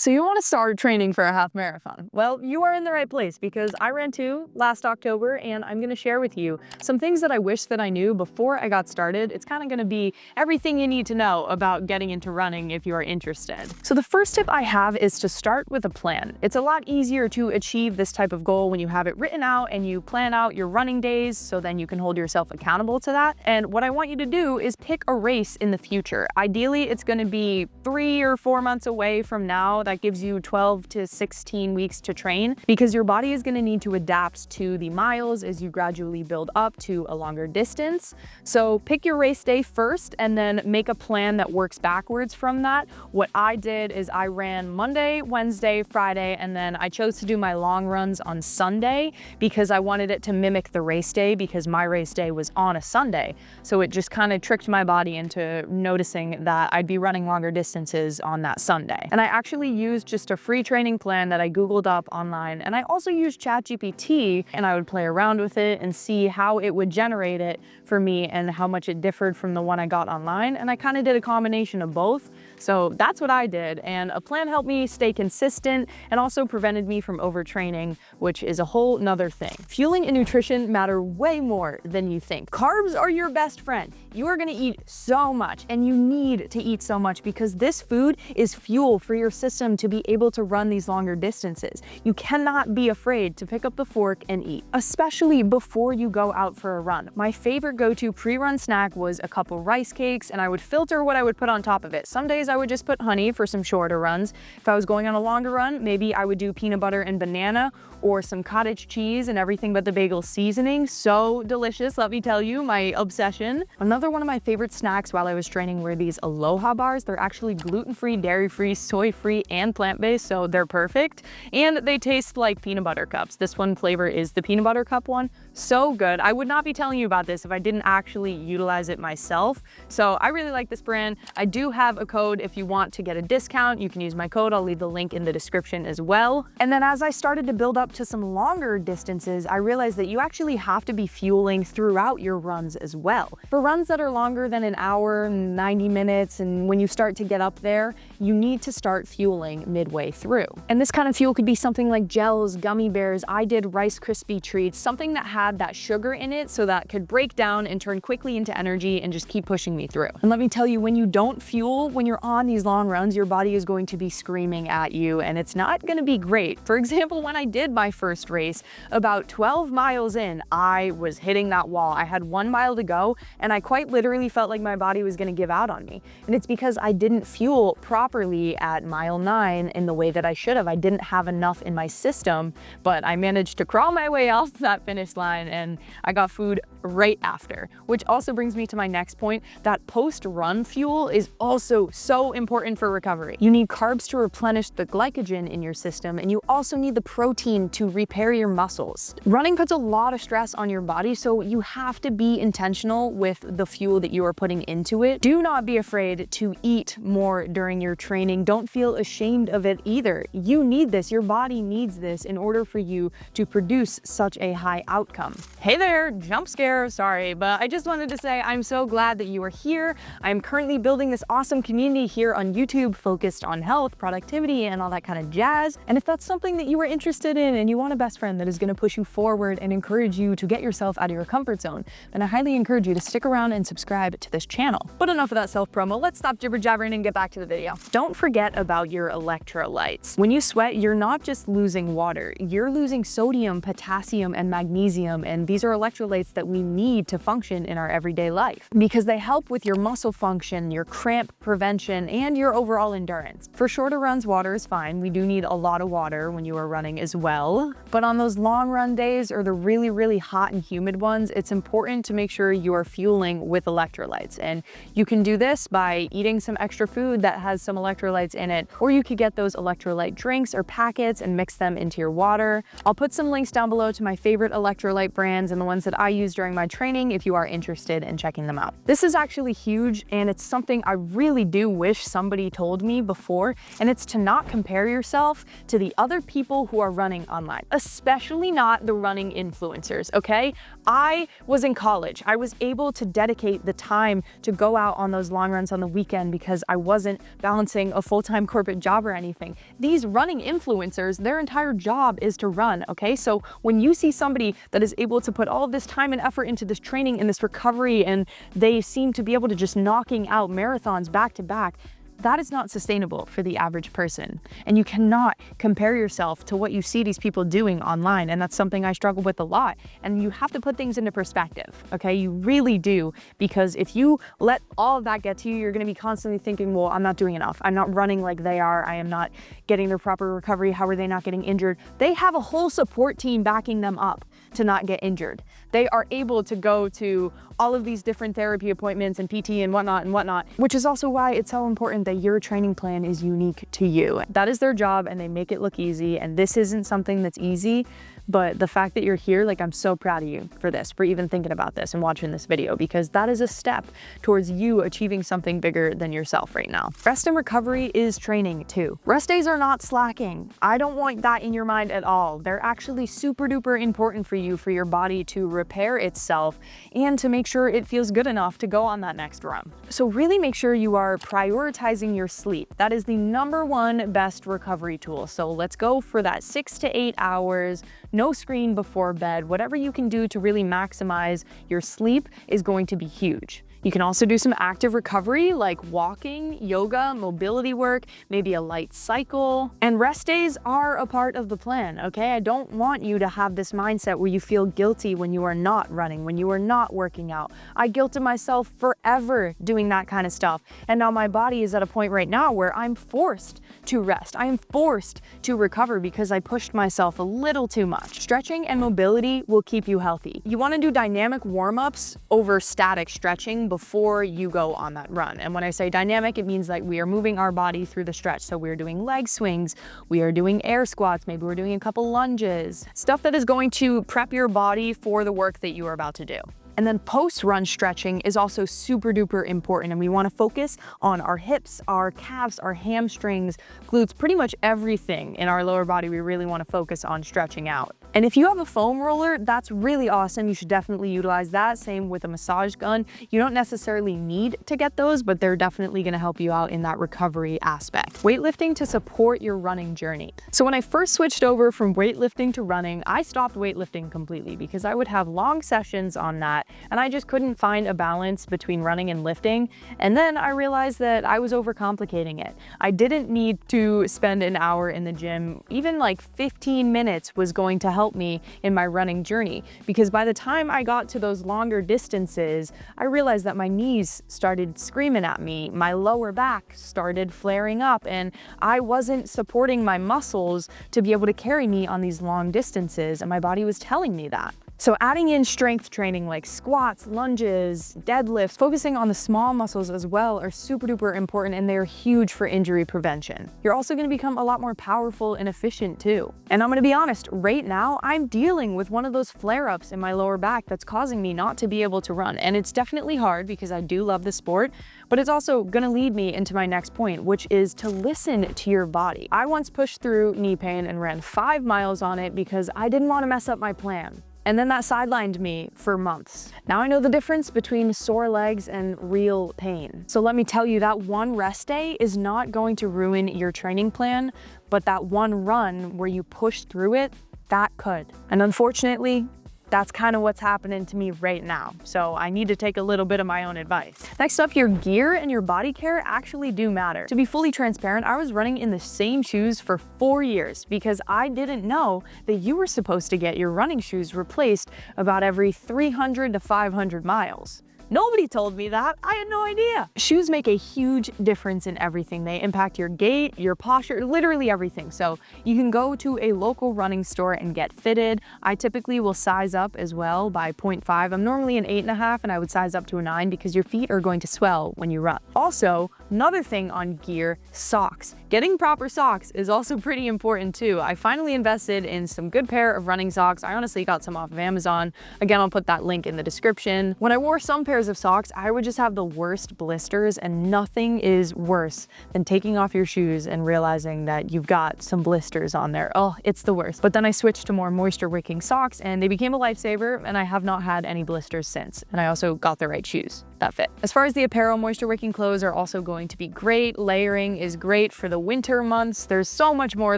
So you want to start training for a half marathon? Well, you are in the right place because I ran 2 last October and I'm going to share with you some things that I wish that I knew before I got started. It's kind of going to be everything you need to know about getting into running if you are interested. So the first tip I have is to start with a plan. It's a lot easier to achieve this type of goal when you have it written out and you plan out your running days, so then you can hold yourself accountable to that. And what I want you to do is pick a race in the future. Ideally, it's going to be 3 or 4 months away from now. That gives you 12 to 16 weeks to train because your body is going to need to adapt to the miles as you gradually build up to a longer distance. So pick your race day first and then make a plan that works backwards from that. What I did is I ran Monday, Wednesday, Friday, and then I chose to do my long runs on Sunday because I wanted it to mimic the race day because my race day was on a Sunday. So it just kind of tricked my body into noticing that I'd be running longer distances on that Sunday. And I actually used just a free training plan that I Googled up online. And I also used ChatGPT and I would play around with it and see how it would generate it for me and how much it differed from the one I got online. And I kind of did a combination of both. So that's what I did. And a plan helped me stay consistent and also prevented me from overtraining, which is a whole nother thing. Fueling and nutrition matter way more than you think. Carbs are your best friend. You are going to eat so much and you need to eat so much because this food is fuel for your system to be able to run these longer distances. You cannot be afraid to pick up the fork and eat, especially before you go out for a run. My favorite go-to pre-run snack was a couple rice cakes, and I would filter what I would put on top of it. Some days I would just put honey for some shorter runs. If I was going on a longer run, maybe I would do peanut butter and banana or some cottage cheese and everything but the bagel seasoning. So delicious, let me tell you, my obsession. Another one of my favorite snacks while I was training were these Aloha bars. They're actually gluten-free, dairy-free, soy-free, and plant-based, so they're perfect. And they taste like peanut butter cups. This one flavor is the peanut butter cup one. So good. I would not be telling you about this if I didn't actually utilize it myself. So I really like this brand. I do have a code if you want to get a discount. You can use my code. I'll leave the link in the description as well. And then as I started to build up to some longer distances, I realized that you actually have to be fueling throughout your runs as well. For runs that are longer than an hour, 90 minutes, and when you start to get up there, you need to start fueling midway through. And this kind of fuel could be something like gels, gummy bears. I did Rice Krispie treats, something that had that sugar in it so that could break down and turn quickly into energy and just keep pushing me through. And let me tell you, when you don't fuel, when you're on these long runs, your body is going to be screaming at you and it's not going to be great. For example, when I did my first race, about 12 miles in, I was hitting that wall. I had 1 mile to go and I quite literally felt like my body was going to give out on me. And it's because I didn't fuel properly at mile 9 in the way that I should have. I didn't have enough in my system, but I managed to crawl my way off that finish line and I got food right after, which also brings me to my next point, that post-run fuel is also so important for recovery. You need carbs to replenish the glycogen in your system, and you also need the protein to repair your muscles. Running puts a lot of stress on your body, so you have to be intentional with the fuel that you are putting into it. Do not be afraid to eat more during your training. Don't feel ashamed of it either. You need this. Your body needs this in order for you to produce such a high outcome. Hey there, jump scare. Sorry, but I just wanted to say I'm so glad that you are here. I'm currently building this awesome community here on YouTube focused on health, productivity, and all that kind of jazz. And if that's something that you are interested in and you want a best friend that is going to push you forward and encourage you to get yourself out of your comfort zone, then I highly encourage you to stick around and subscribe to this channel. But enough of that self-promo. Let's stop jibber-jabbering and get back to the video. Don't forget about your electrolytes. When you sweat, you're not just losing water, you're losing sodium, potassium, and magnesium, and these are electrolytes that we need to function in our everyday life because they help with your muscle function, your cramp prevention, and your overall endurance. For shorter runs, water is fine. We do need a lot of water when you are running as well. But on those long run days or the really, really hot and humid ones, it's important to make sure you are fueling with electrolytes. And you can do this by eating some extra food that has some electrolytes in it, or you could get those electrolyte drinks or packets and mix them into your water. I'll put some links down below to my favorite electrolyte electrolyte brands and the ones that I use during my training if you are interested in checking them out. This is actually huge, and it's something I really do wish somebody told me before, and it's to not compare yourself to the other people who are running online, especially not the running influencers, okay? I was in college. I was able to dedicate the time to go out on those long runs on the weekend because I wasn't balancing a full-time corporate job or anything. These running influencers, their entire job is to run, okay? So when you see somebody that is able to put all of this time and effort into this training and this recovery, and they seem to be able to just knocking out marathons back to back, that is not sustainable for the average person. And you cannot compare yourself to what you see these people doing online. And that's something I struggle with a lot. And you have to put things into perspective, okay? You really do, because if you let all of that get to you, you're gonna be constantly thinking, well, I'm not doing enough. I'm not running like they are. I am not getting their proper recovery. How are they not getting injured? They have a whole support team backing them up to not get injured. They are able to go to all of these different therapy appointments and PT and whatnot, which is also why it's so important that your training plan is unique to you. That is their job, and they make it look easy. And this isn't something that's easy, but the fact that you're here, like, I'm so proud of you for this, for even thinking about this and watching this video, because that is a step towards you achieving something bigger than yourself right now. Rest and recovery is training too. Rest days are not slacking. I don't want that in your mind at all. They're actually super duper important for you, for your body to repair itself and to make sure it feels good enough to go on that next run. So really make sure you are prioritizing your sleep. That is the #1 best recovery tool. So let's go for that 6 to 8 hours, no screen before bed. Whatever you can do to really maximize your sleep is going to be huge. You can also do some active recovery like walking, yoga, mobility work, maybe a light cycle. And rest days are a part of the plan, okay? I don't want you to have this mindset where you feel guilty when you are not running, when you are not working out. I guilted myself forever doing that kind of stuff. And now my body is at a point right now where I'm forced to rest. I am forced to recover because I pushed myself a little too much. Stretching and mobility will keep you healthy. You want to do dynamic warm-ups over static stretching before you go on that run. And when I say dynamic, it means like we are moving our body through the stretch. So we're doing leg swings, we are doing air squats, maybe we're doing a couple lunges, stuff that is going to prep your body for the work that you are about to do. And then post-run stretching is also super duper important, and we want to focus on our hips, our calves, our hamstrings, glutes, pretty much everything in our lower body. We really want to focus on stretching out. And if you have a foam roller, that's really awesome. You should definitely utilize that. Same with a massage gun. You don't necessarily need to get those, but they're definitely going to help you out in that recovery aspect. Weightlifting to support your running journey. So when I first switched over from weightlifting to running, I stopped weightlifting completely because I would have long sessions on that, and I just couldn't find a balance between running and lifting. And then I realized that I was overcomplicating it. I didn't need to spend an hour in the gym. Even like 15 minutes was going to help me in my running journey, because by the time I got to those longer distances, I realized that my knees started screaming at me, my lower back started flaring up, and I wasn't supporting my muscles to be able to carry me on these long distances, and my body was telling me that. So adding in strength training like squats, lunges, deadlifts, focusing on the small muscles as well are super duper important, and they're huge for injury prevention. You're also gonna become a lot more powerful and efficient too. And I'm gonna be honest, right now I'm dealing with one of those flare-ups in my lower back that's causing me not to be able to run. And it's definitely hard because I do love the sport, but it's also gonna lead me into my next point, which is to listen to your body. I once pushed through knee pain and ran 5 miles on it because I didn't wanna mess up my plan. And then that sidelined me for months. Now I know the difference between sore legs and real pain. So let me tell you, that one rest day is not going to ruin your training plan, but that one run where you push through it, that could. And unfortunately, that's kind of what's happening to me right now. So I need to take a little bit of my own advice. Next up, your gear and your body care actually do matter. To be fully transparent, I was running in the same shoes for 4 years because I didn't know that you were supposed to get your running shoes replaced about every 300 to 500 miles. Nobody told me that. I had no idea. Shoes make a huge difference in everything. They impact your gait, your posture, literally everything. So you can go to a local running store and get fitted. I typically will size up as well by 0.5. I'm normally an 8.5, and I would size up to a 9 because your feet are going to swell when you run. Also, Another thing on gear, socks. Getting proper socks is also pretty important too. I finally invested in some good pair of running socks. I honestly got some off of Amazon. Again, I'll put that link in the description. When I wore some pairs of socks, I would just have the worst blisters, and nothing is worse than taking off your shoes and realizing that you've got some blisters on there. Oh, it's the worst. But then I switched to more moisture wicking socks and they became a lifesaver, and I have not had any blisters since. And I also got the right shoes that fit. As far as the apparel, moisture wicking clothes are also going to be great. Layering is great for the winter months. There's so much more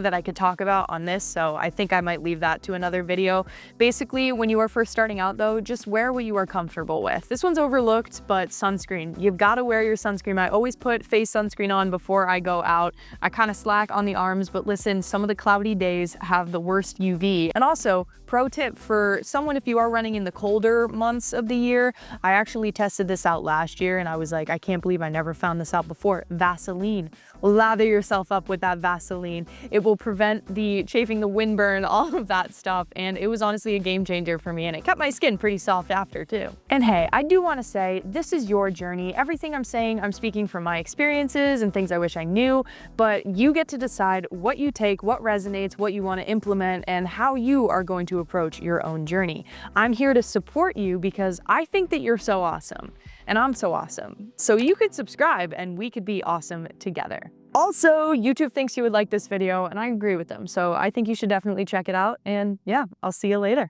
that I could talk about on this, so I think I might leave that to another video. Basically, when you are first starting out though, just wear what you are comfortable with. This one's overlooked, but sunscreen. You've got to wear your sunscreen. I always put face sunscreen on before I go out. I kind of slack on the arms, but listen, some of the cloudy days have the worst UV. And also, pro tip for someone if you are running in the colder months of the year, I actually tested this out last year and I was like, I can't believe I never found this out before. Vaseline. Lather yourself up with that Vaseline. It will prevent the chafing, the windburn, all of that stuff. And it was honestly a game changer for me, and it kept my skin pretty soft after too. And hey, I do want to say, this is your journey. Everything I'm saying, I'm speaking from my experiences and things I wish I knew, but you get to decide what you take, what resonates, what you want to implement, and how you are going to approach your own journey. I'm here to support you because I think that you're so awesome. And I'm so awesome. So you could subscribe and we could be awesome together. Also, YouTube thinks you would like this video and I agree with them. So I think you should definitely check it out. And yeah, I'll see you later.